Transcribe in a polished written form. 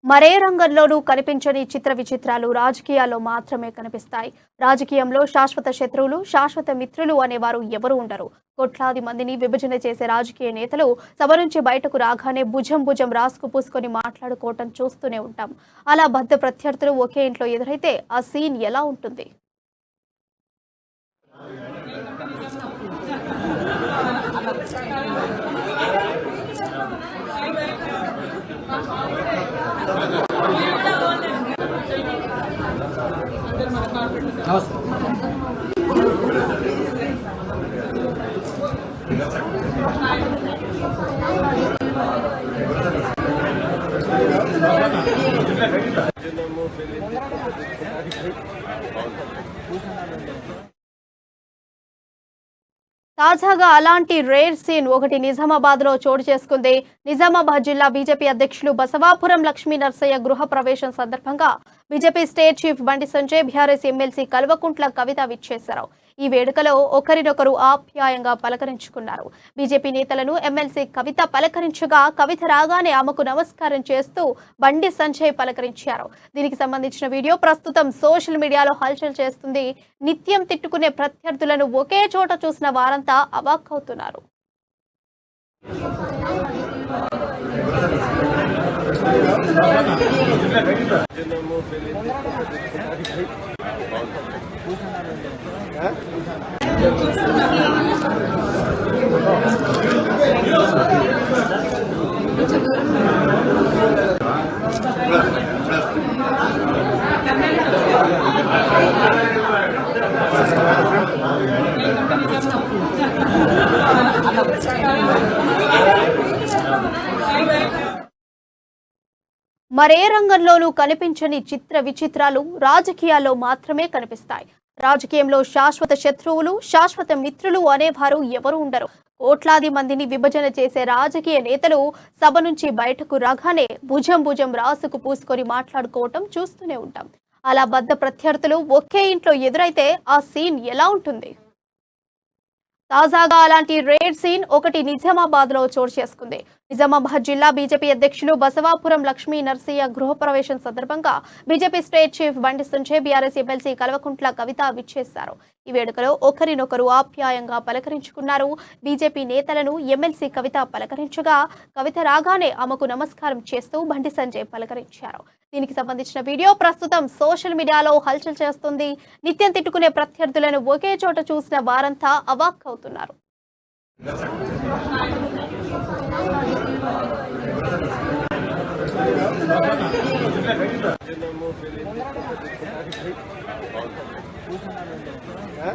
మరే రంగంలోనూ కనిపించని చిత్ర విచిత్రాలు రాజకీయాల్లో మాత్రమే కనిపిస్తాయి. రాజకీయంలో శాశ్వత శత్రువులు, శాశ్వత మిత్రులు అనేవారు ఎవరూ ఉండరు. కోట్లాది మందిని విభజన చేసే రాజకీయ నేతలు సభ నుంచి బయటకు రాగానే భుజం భుజం రాసుకు పూసుకొని మాట్లాడుకోవటం చూస్తూనే ఉంటాం. అలా బద్ద ప్రత్యర్థులు ఒకే ఇంట్లో ఎదురైతే ఆ సీన్ ఎలా ఉంటుంది? తాజాగా అలాంటి రేర్ సీన్ ఒకటి నిజామాబాద్ లో చోటు చేసుకుంది. నిజామాబాద్ జిల్లా బీజేపీ అధ్యక్షులు బసవాపురం లక్ష్మీ నరసయ్య గృహ ప్రవేశం సందర్భంగా BJP state chief Bandi Sanjay, BRS MLC Kalvakuntla Kavitha విచ్చేశారు. ఈ వేడుకలో ఒకరినొకరు ఆప్యాయంగా పలకరించుకున్నారు. బీజేపీ నేతలను ఎమ్మెల్సీ కవిత పలకరించగా కవిత రాగానే ఆమెకు నమస్కారం చేస్తూ బండి సంజయ్ పలకరించారు. దీనికి సంబంధించిన వీడియో ప్రస్తుతం సోషల్ మీడియాలో హల్చల్ చేస్తుంది. నిత్యం తిట్టుకునే ప్రత్యర్థులను ఒకే చోట చూసిన వారంతా అవాక్కవుతున్నారు. మరే రంగంలోనూ కనిపించని చిత్ర విచిత్రాలు రాజకీయాల్లో మాత్రమే కనిపిస్తాయి. రాజకీయంలో శాశ్వత శత్రువులు, శాశ్వత మిత్రులు అనేవారు ఎవరూ ఉండరు. కోట్లాది మందిని విభజన చేసే రాజకీయ నేతలు సభ నుంచి బయటకు రాగానే భుజం భుజం రాసుకు పూసుకొని మాట్లాడుకోవటం చూస్తూనే ఉంటాం. అలా బద్ద ప్రత్యర్థులు ఒకే ఇంట్లో ఎదురైతే ఆ సీన్ ఎలా ఉంటుంది? తాజాగా అలాంటి రేర్ సీన్ ఒకటి నిజామాబాద్ లో చోటు చేసుకుంది. నిజామాబాద్ జిల్లా బీజేపీ అధ్యక్షులు బసవాపురం లక్ష్మీ నరసయ్య గృహ ప్రవేశం సందర్భంగా BJP state chief Bandi Sanjay, BRS MLC Kalvakuntla Kavitha విచ్చేశారు. ఈ వేడుకలో ఒకరినొకరు ఆప్యాయంగా పలకరించుకున్నారు. బీజేపీ నేతలను ఎమ్మెల్సీ కవిత పలకరించగా కవిత రాగానే ఆమెకు నమస్కారం చేస్తూ బండి సంజయ్ పలకరించారు. దీనికి సంబంధించిన వీడియో ప్రస్తుతం సోషల్ మీడియాలో హల్చల్ చేస్తుంది. నిత్యం తిట్టుకునే ప్రత్యర్థులను ఒకే చోట చూసిన వారంతా అవాక్కవుతున్నారు. Huh?